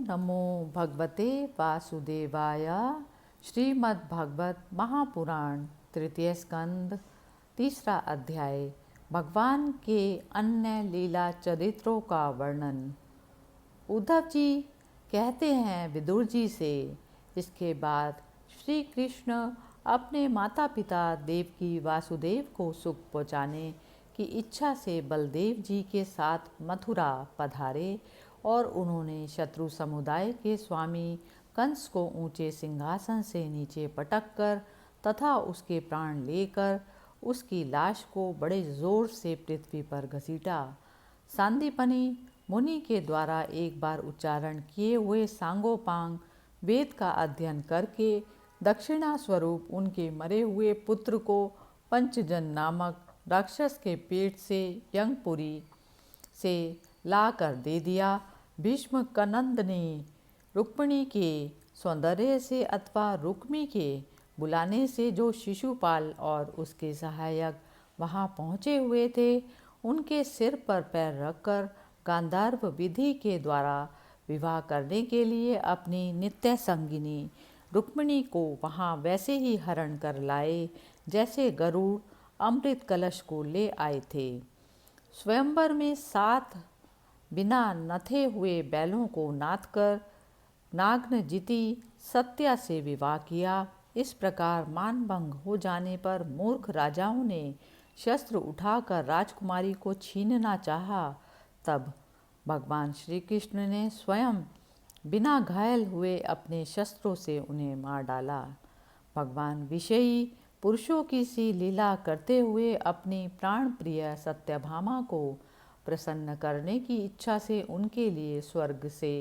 नमो भगवते वासुदेवाय। श्रीमद्भागवत महापुराण तृतीय स्कंद तीसरा अध्याय। भगवान के अन्य लीला चरित्रों का वर्णन। उद्धव जी कहते हैं विदुर जी से, इसके बाद श्री कृष्ण अपने माता पिता देवकी वासुदेव को सुख पहुँचाने की इच्छा से बलदेव जी के साथ मथुरा पधारे और उन्होंने शत्रु समुदाय के स्वामी कंस को ऊंचे सिंहासन से नीचे पटक कर तथा उसके प्राण लेकर उसकी लाश को बड़े जोर से पृथ्वी पर घसीटा। सांदीपनि मुनि के द्वारा एक बार उच्चारण किए हुए सांगोपांग वेद का अध्ययन करके दक्षिणा स्वरूप उनके मरे हुए पुत्र को पंचजन नामक राक्षस के पेट से यंगपुरी से ला कर दे दिया। भीष्म कनंद ने रुक्मिणी के सौंदर्य से अथवा रुक्मी के बुलाने से जो शिशुपाल और उसके सहायक वहां पहुँचे हुए थे, उनके सिर पर पैर रखकर गांधार्व विधि के द्वारा विवाह करने के लिए अपनी नित्य संगिनी रुक्मिणी को वहां वैसे ही हरण कर लाए जैसे गरुड़ अमृत कलश को ले आए थे। स्वयंवर में 7 बिना नथे हुए बैलों को नाथ कर नाग्नजिति सत्या से विवाह किया। इस प्रकार मानभंग हो जाने पर मूर्ख राजाओं ने शस्त्र उठाकर राजकुमारी को छीनना चाहा। तब भगवान श्री कृष्ण ने स्वयं बिना घायल हुए अपने शस्त्रों से उन्हें मार डाला। भगवान विषयी पुरुषों की सी लीला करते हुए अपनी प्राण प्रिय सत्यभामा को प्रसन्न करने की इच्छा से उनके लिए स्वर्ग से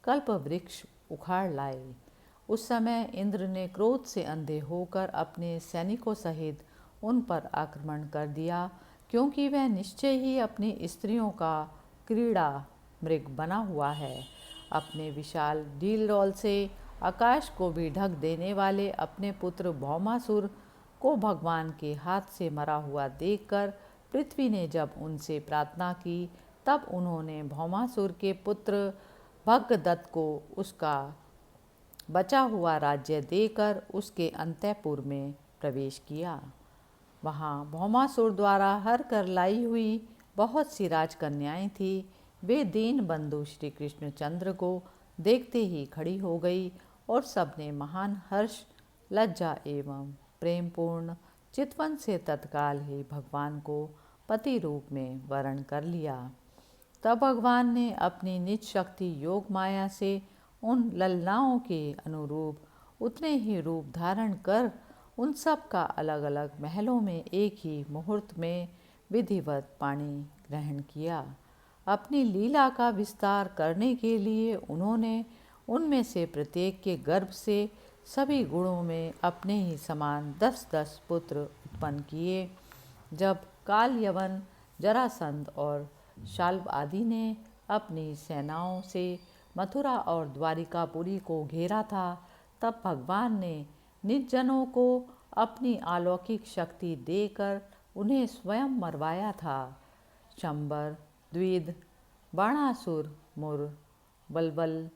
कल्प वृक्ष उखाड़ लाए। उस समय इंद्र ने क्रोध से अंधे होकर अपने सैनिकों सहित उन पर आक्रमण कर दिया, क्योंकि वह निश्चय ही अपनी स्त्रियों का क्रीड़ा मृग बना हुआ है। अपने विशाल डीलडौल से आकाश को भी ढक देने वाले अपने पुत्र भौमासुर को भगवान के हाथ से मरा हुआ देखकर पृथ्वी ने जब उनसे प्रार्थना की, तब उन्होंने भौमासुर के पुत्र भगदत्त को उसका बचा हुआ राज्य देकर उसके अंतःपुर में प्रवेश किया। वहाँ भौमासुर द्वारा हर कर लाई हुई बहुत सी राजकन्याएं थी। वे दीन बंधु श्री कृष्णचंद्र को देखते ही खड़ी हो गई और सबने महान हर्ष, लज्जा एवं प्रेमपूर्ण चितवन से तत्काल ही भगवान को पति रूप में वरण कर लिया। तब भगवान ने अपनी निज शक्ति योग माया से उन ललनाओं के अनुरूप उतने ही रूप धारण कर उन सब का अलग अलग महलों में एक ही मुहूर्त में विधिवत पाणी ग्रहण किया। अपनी लीला का विस्तार करने के लिए उन्होंने उनमें से प्रत्येक के गर्भ से सभी गुणों में अपने ही समान 10-10 पुत्र उत्पन्न किए। जब काल यवन, जरासंध और शाल्व आदि ने अपनी सेनाओं से मथुरा और द्वारिकापुरी को घेरा था, तब भगवान ने निज जनों को अपनी अलौकिक शक्ति देकर उन्हें स्वयं मरवाया था। शंबर, द्विध, बाणासुर, मुर, बलबल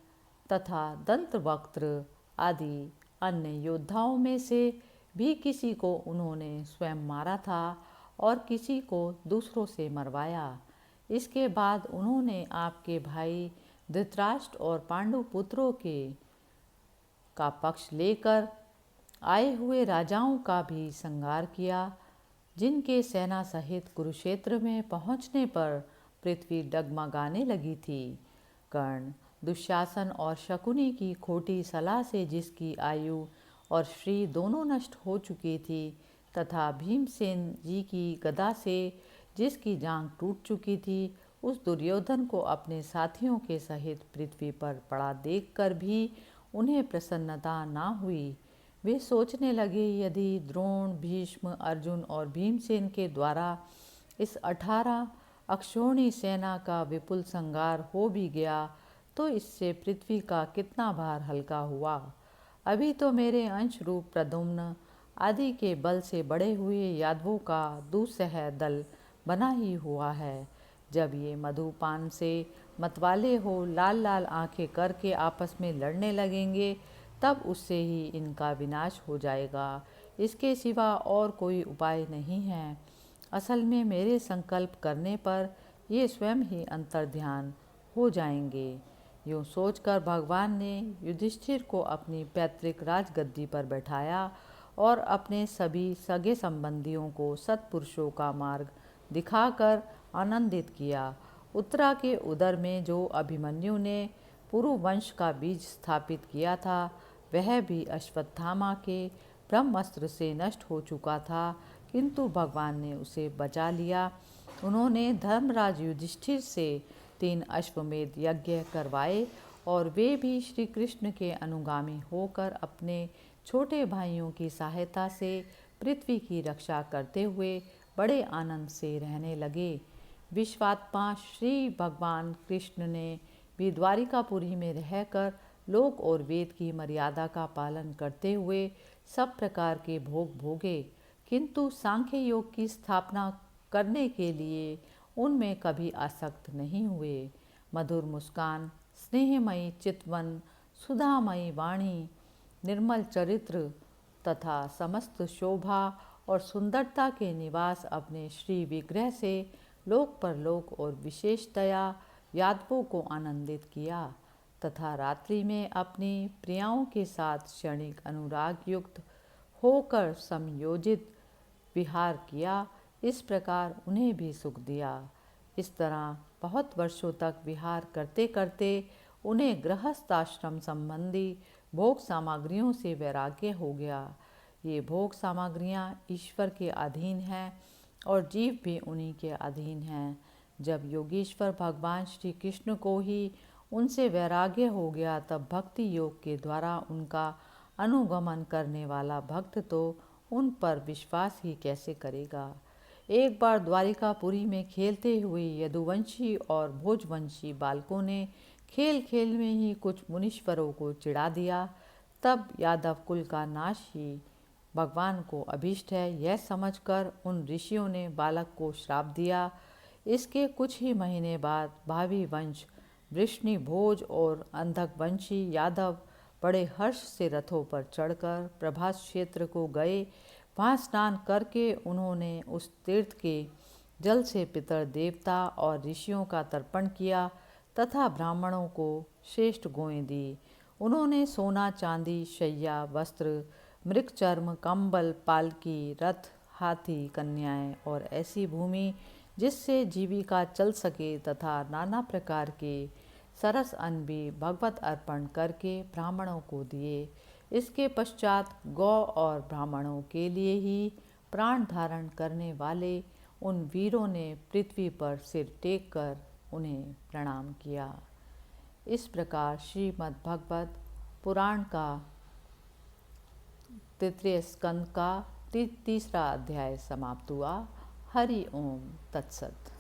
तथा दंतवक्त्र आदि अन्य योद्धाओं में से भी किसी को उन्होंने स्वयं मारा था और किसी को दूसरों से मरवाया। इसके बाद उन्होंने आपके भाई धृतराष्ट्र और पांडु पुत्रों के का पक्ष लेकर आए हुए राजाओं का भी संहार किया, जिनके सेना सहित कुरुक्षेत्र में पहुंचने पर पृथ्वी डगमगाने लगी थी। कर्ण, दुशासन और शकुनी की खोटी सलाह से जिसकी आयु और श्री दोनों नष्ट हो चुकी थी, तथा भीमसेन जी की गदा से जिसकी जांघ टूट चुकी थी, उस दुर्योधन को अपने साथियों के सहित पृथ्वी पर पड़ा देखकर भी उन्हें प्रसन्नता ना हुई। वे सोचने लगे, यदि द्रोण, भीष्म, अर्जुन और भीमसेन के द्वारा इस 18 अक्षौणी सेना का विपुल संहार हो भी गया, तो इससे पृथ्वी का कितना भार हल्का हुआ। अभी तो मेरे अंश रूप प्रद्युम्न आदि के बल से बड़े हुए यादवों का दूसह दल बना ही हुआ है। जब ये मधुपान से मतवाले हो लाल लाल आंखें करके आपस में लड़ने लगेंगे, तब उससे ही इनका विनाश हो जाएगा। इसके सिवा और कोई उपाय नहीं है। असल में मेरे संकल्प करने पर ये स्वयं ही अंतर्ध्यान हो जाएंगे। यूँ सोचकर भगवान ने युधिष्ठिर को अपनी पैतृक राजगद्दी पर बैठाया और अपने सभी सगे संबंधियों को सत्पुरुषों का मार्ग दिखाकर आनंदित किया। उत्तरा के उदर में जो अभिमन्यु ने पुरु वंश का बीज स्थापित किया था, वह भी अश्वत्थामा के ब्रह्मास्त्र से नष्ट हो चुका था, किंतु भगवान ने उसे बचा लिया। उन्होंने धर्मराज युधिष्ठिर से 3 अश्वमेध यज्ञ करवाए और वे भी श्री कृष्ण के अनुगामी होकर अपने छोटे भाइयों की सहायता से पृथ्वी की रक्षा करते हुए बड़े आनंद से रहने लगे। विश्वात्मा श्री भगवान कृष्ण ने भी द्वारिकापुरी में रहकर लोक और वेद की मर्यादा का पालन करते हुए सब प्रकार के भोग भोगे, किंतु सांख्य योग की स्थापना करने के लिए उनमें कभी आसक्त नहीं हुए। मधुर मुस्कान, स्नेहमयी चितवन, सुधामयी वाणी, निर्मल चरित्र तथा समस्त शोभा और सुंदरता के निवास अपने श्री विग्रह से लोक परलोक और विशेषतया यादवों को आनंदित किया तथा रात्रि में अपनी प्रियाओं के साथ क्षणिक अनुराग युक्त होकर समयोजित विहार किया। इस प्रकार उन्हें भी सुख दिया। इस तरह बहुत वर्षों तक विहार करते करते उन्हें गृहस्थाश्रम संबंधी भोग सामग्रियों से वैराग्य हो गया। ये भोग सामग्रियाँ ईश्वर के अधीन हैं और जीव भी उन्हीं के अधीन हैं। जब योगीश्वर भगवान श्री कृष्ण को ही उनसे वैराग्य हो गया, तब भक्ति योग के द्वारा उनका अनुगमन करने वाला भक्त तो उन पर विश्वास ही कैसे करेगा। एक बार द्वारिकापुरी में खेलते हुए यदुवंशी और भोजवंशी बालकों ने खेल खेल में ही कुछ मुनीश्वरों को चिढ़ा दिया। तब यादव कुल का नाश ही भगवान को अभीष्ट है, यह समझकर उन ऋषियों ने बालक को श्राप दिया। इसके कुछ ही महीने बाद भावी वंश वृष्णि भोज और अंधकवंशी यादव बड़े हर्ष से रथों पर चढ़कर प्रभास क्षेत्र को गए। वहाँ स्नान करके उन्होंने उस तीर्थ के जल से पितर देवता और ऋषियों का तर्पण किया तथा ब्राह्मणों को श्रेष्ठ गोएं दी। उन्होंने सोना चांदी शैया वस्त्र मृगचर्म कंबल पालकी रथ हाथी कन्याएं और ऐसी भूमि जिससे जीविका चल सके तथा नाना प्रकार के सरस अन्न भी भगवत अर्पण करके ब्राह्मणों को दिए। इसके पश्चात गौ और ब्राह्मणों के लिए ही प्राण धारण करने वाले उन वीरों ने पृथ्वी पर सिर टेक कर उन्हें प्रणाम किया। इस प्रकार श्रीमद् भगवत पुराण का तृतीय स्कंद का तीसरा अध्याय समाप्त हुआ। हरि ओम तत्सत।